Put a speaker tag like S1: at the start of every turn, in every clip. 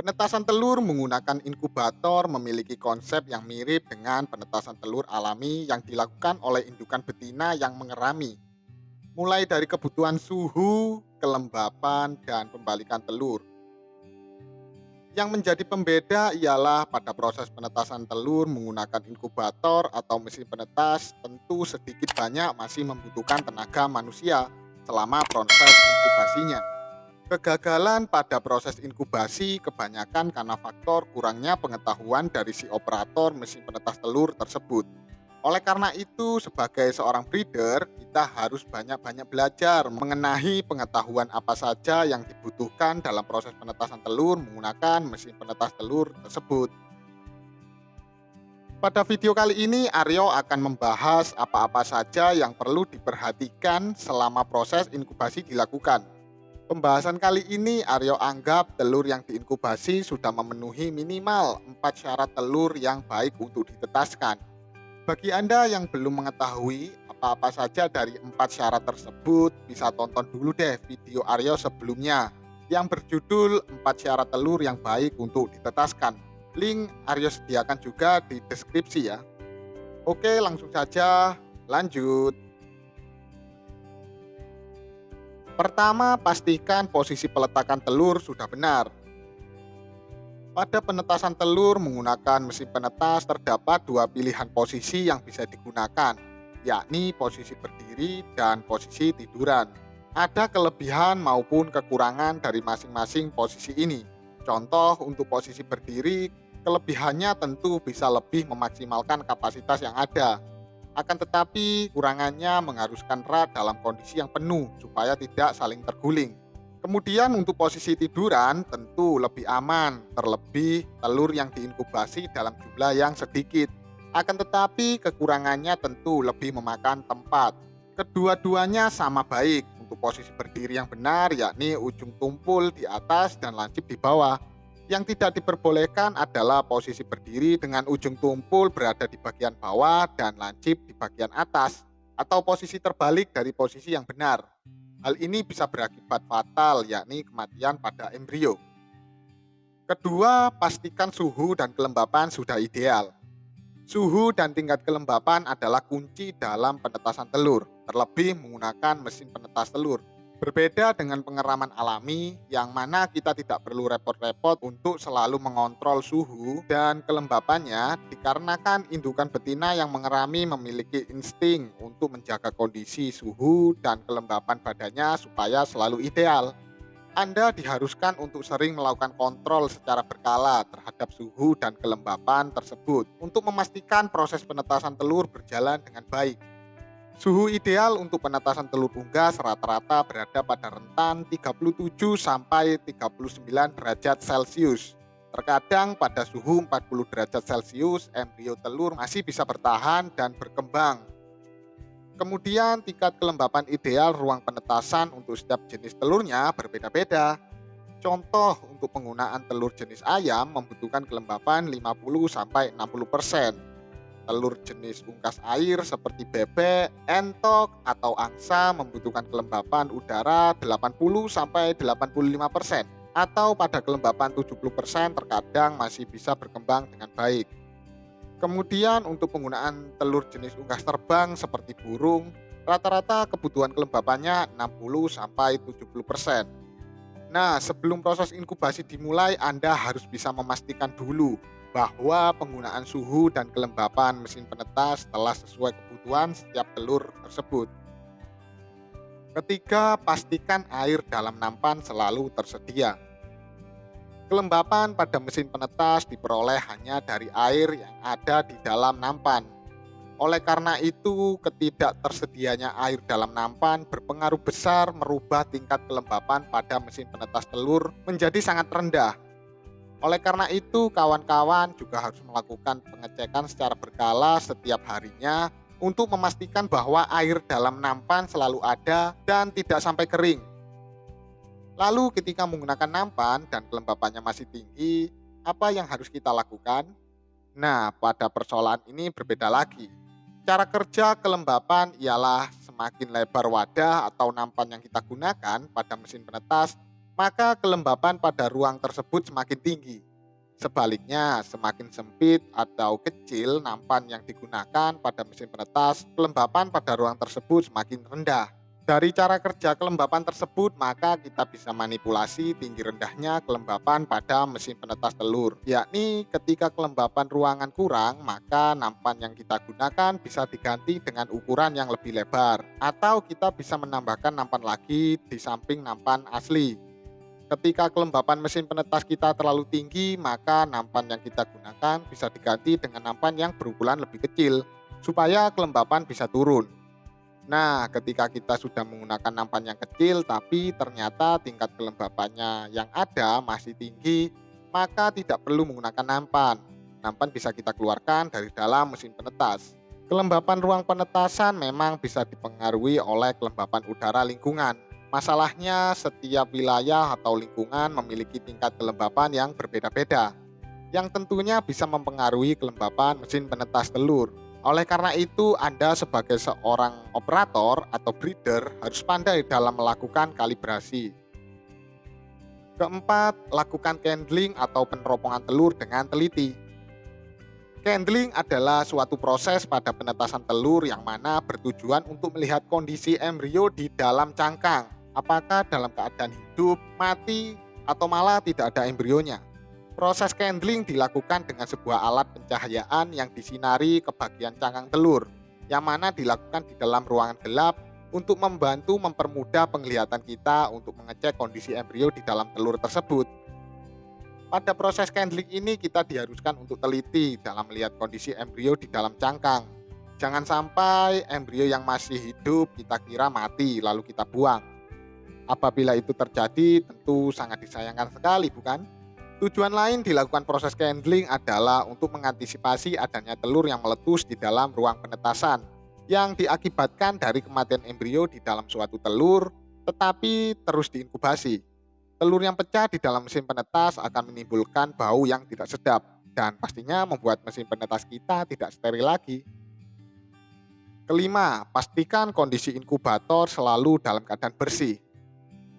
S1: Penetasan telur menggunakan inkubator memiliki konsep yang mirip dengan penetasan telur alami yang dilakukan oleh indukan betina yang mengerami, mulai dari kebutuhan suhu, kelembapan, dan pembalikan telur. Yang menjadi pembeda ialah pada proses penetasan telur menggunakan inkubator atau mesin penetas tentu sedikit banyak masih membutuhkan tenaga manusia selama proses inkubasinya. Kegagalan pada proses inkubasi kebanyakan karena faktor kurangnya pengetahuan dari si operator mesin penetas telur tersebut. Oleh karena itu, sebagai seorang breeder, kita harus banyak-banyak belajar mengenai pengetahuan apa saja yang dibutuhkan dalam proses penetasan telur menggunakan mesin penetas telur tersebut. Pada video kali ini, Aryo akan membahas apa-apa saja yang perlu diperhatikan selama proses inkubasi dilakukan. Pembahasan kali ini Aryo anggap telur yang diinkubasi sudah memenuhi minimal 4 syarat telur yang baik untuk ditetaskan. Bagi Anda yang belum mengetahui apa-apa saja dari 4 syarat tersebut, bisa tonton dulu deh video Aryo sebelumnya yang berjudul 4 syarat telur yang baik untuk ditetaskan. Link Aryo sediakan juga di deskripsi ya. Oke, langsung saja lanjut. Pertama, pastikan posisi peletakan telur sudah benar. Pada penetasan telur menggunakan mesin penetas terdapat dua pilihan posisi yang bisa digunakan, yakni posisi berdiri dan posisi tiduran. Ada kelebihan maupun kekurangan dari masing-masing posisi ini. Contoh untuk posisi berdiri, kelebihannya tentu bisa lebih memaksimalkan kapasitas yang ada. Akan tetapi, kurangannya mengharuskan rat dalam kondisi yang penuh supaya tidak saling terguling. Kemudian untuk posisi tiduran tentu lebih aman, terlebih telur yang diinkubasi dalam jumlah yang sedikit. Akan tetapi kekurangannya tentu lebih memakan tempat. Kedua-duanya sama baik. Untuk posisi berdiri yang benar yakni ujung tumpul di atas dan lancip di bawah. Yang tidak diperbolehkan adalah posisi berdiri dengan ujung tumpul berada di bagian bawah dan lancip di bagian atas, atau posisi terbalik dari posisi yang benar. Hal ini bisa berakibat fatal, yakni kematian pada embrio. Kedua, pastikan suhu dan kelembapan sudah ideal. Suhu dan tingkat kelembapan adalah kunci dalam penetasan telur, terlebih menggunakan mesin penetas telur. Berbeda dengan pengeraman alami, yang mana kita tidak perlu repot-repot untuk selalu mengontrol suhu dan kelembapannya, dikarenakan indukan betina yang mengerami memiliki insting untuk menjaga kondisi suhu dan kelembapan badannya supaya selalu ideal. Anda diharuskan untuk sering melakukan kontrol secara berkala terhadap suhu dan kelembapan tersebut untuk memastikan proses penetasan telur berjalan dengan baik. Suhu ideal untuk penetasan telur unggas rata-rata berada pada rentan 37 sampai 39 derajat Celcius. Terkadang pada suhu 40 derajat Celcius, embrio telur masih bisa bertahan dan berkembang. Kemudian tingkat kelembapan ideal ruang penetasan untuk setiap jenis telurnya berbeda-beda. Contoh untuk penggunaan telur jenis ayam membutuhkan kelembapan 50-60%. Telur jenis ungkas air seperti bebek, entok, atau angsa membutuhkan kelembapan udara 80-85%. Atau pada kelembapan 70% terkadang masih bisa berkembang dengan baik. Kemudian untuk penggunaan telur jenis unggas terbang seperti burung, rata-rata kebutuhan kelembapannya 60-70%. Nah, sebelum proses inkubasi dimulai, Anda harus bisa memastikan dulu bahwa penggunaan suhu dan kelembapan mesin penetas telah sesuai kebutuhan setiap telur tersebut. Ketiga, pastikan air dalam nampan selalu tersedia. Kelembapan pada mesin penetas diperoleh hanya dari air yang ada di dalam nampan. Oleh karena itu, ketidaktersedianya air dalam nampan berpengaruh besar merubah tingkat kelembapan pada mesin penetas telur menjadi sangat rendah. Oleh karena itu, kawan-kawan juga harus melakukan pengecekan secara berkala setiap harinya untuk memastikan bahwa air dalam nampan selalu ada dan tidak sampai kering. Lalu ketika menggunakan nampan dan kelembapannya masih tinggi, apa yang harus kita lakukan? Nah, pada persoalan ini berbeda lagi. Cara kerja kelembapan ialah semakin lebar wadah atau nampan yang kita gunakan pada mesin penetas, maka kelembapan pada ruang tersebut semakin tinggi. Sebaliknya, semakin sempit atau kecil nampan yang digunakan pada mesin penetas, kelembapan pada ruang tersebut semakin rendah. Dari cara kerja kelembapan tersebut, maka kita bisa manipulasi tinggi rendahnya kelembapan pada mesin penetas telur. Yakni ketika kelembapan ruangan kurang, maka nampan yang kita gunakan bisa diganti dengan ukuran yang lebih lebar. Atau kita bisa menambahkan nampan lagi di samping nampan asli. Ketika kelembapan mesin penetas kita terlalu tinggi, maka nampan yang kita gunakan bisa diganti dengan nampan yang berukuran lebih kecil, supaya kelembapan bisa turun. Nah, ketika kita sudah menggunakan nampan yang kecil, tapi ternyata tingkat kelembapannya yang ada masih tinggi, maka tidak perlu menggunakan nampan. Nampan bisa kita keluarkan dari dalam mesin penetas. Kelembapan ruang penetasan memang bisa dipengaruhi oleh kelembapan udara lingkungan. Masalahnya, setiap wilayah atau lingkungan memiliki tingkat kelembapan yang berbeda-beda, yang tentunya bisa mempengaruhi kelembapan mesin penetas telur. Oleh karena itu, Anda sebagai seorang operator atau breeder harus pandai dalam melakukan kalibrasi. Keempat, lakukan candling atau peneropongan telur dengan teliti. Candling adalah suatu proses pada penetasan telur yang mana bertujuan untuk melihat kondisi embrio di dalam cangkang. Apakah dalam keadaan hidup, mati, atau malah tidak ada embrionya. Proses candling dilakukan dengan sebuah alat pencahayaan yang disinari ke bagian cangkang telur, yang mana dilakukan di dalam ruangan gelap untuk membantu mempermudah penglihatan kita untuk mengecek kondisi embrio di dalam telur tersebut. Pada proses candling ini kita diharuskan untuk teliti dalam melihat kondisi embrio di dalam cangkang. Jangan sampai embrio yang masih hidup kita kira mati lalu kita buang. Apabila itu terjadi, tentu sangat disayangkan sekali, bukan? Tujuan lain dilakukan proses candling adalah untuk mengantisipasi adanya telur yang meletus di dalam ruang penetasan yang diakibatkan dari kematian embrio di dalam suatu telur tetapi terus diinkubasi. Telur yang pecah di dalam mesin penetas akan menimbulkan bau yang tidak sedap dan pastinya membuat mesin penetas kita tidak steril lagi. Kelima, pastikan kondisi inkubator selalu dalam keadaan bersih.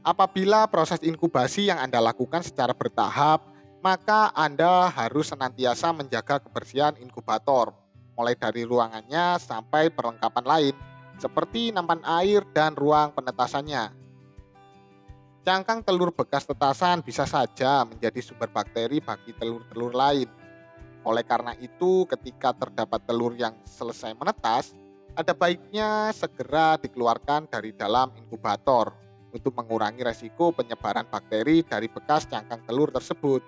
S1: Apabila proses inkubasi yang Anda lakukan secara bertahap, maka Anda harus senantiasa menjaga kebersihan inkubator, mulai dari ruangannya sampai perlengkapan lain, seperti nampan air dan ruang penetasannya. Cangkang telur bekas tetasan bisa saja menjadi sumber bakteri bagi telur-telur lain. Oleh karena itu, ketika terdapat telur yang selesai menetas, ada baiknya segera dikeluarkan dari dalam inkubator untuk mengurangi resiko penyebaran bakteri dari bekas cangkang telur tersebut.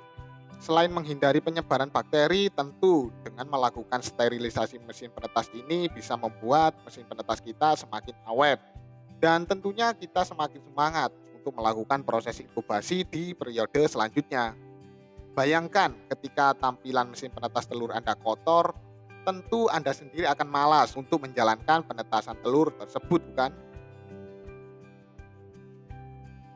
S1: Selain menghindari penyebaran bakteri, tentu dengan melakukan sterilisasi mesin penetas ini bisa membuat mesin penetas kita semakin awet. Dan tentunya kita semakin semangat untuk melakukan proses inkubasi di periode selanjutnya. Bayangkan ketika tampilan mesin penetas telur Anda kotor, tentu Anda sendiri akan malas untuk menjalankan penetasan telur tersebut, bukan?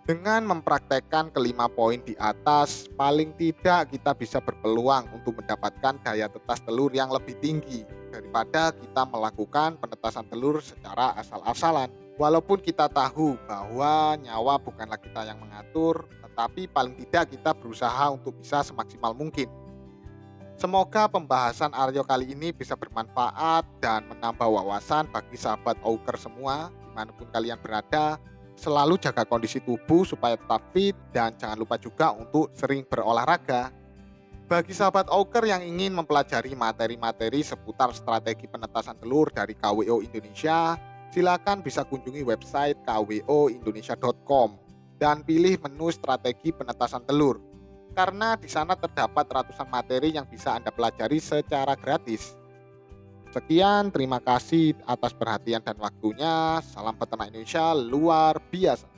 S1: Dengan mempraktekkan kelima poin di atas, paling tidak kita bisa berpeluang untuk mendapatkan daya tetas telur yang lebih tinggi daripada kita melakukan penetasan telur secara asal-asalan. Walaupun kita tahu bahwa nyawa bukanlah kita yang mengatur, tetapi paling tidak kita berusaha untuk bisa semaksimal mungkin. Semoga pembahasan Aryo kali ini bisa bermanfaat dan menambah wawasan bagi sahabat Auker semua, dimanapun kalian berada. Selalu jaga kondisi tubuh supaya tetap fit dan jangan lupa juga untuk sering berolahraga. Bagi sahabat Auker yang ingin mempelajari materi-materi seputar strategi penetasan telur dari KWO Indonesia, silakan bisa kunjungi website kwoindonesia.com dan pilih menu strategi penetasan telur. Karena di sana terdapat ratusan materi yang bisa Anda pelajari secara gratis. Sekian, terima kasih atas perhatian dan waktunya. Salam peternak Indonesia luar biasa.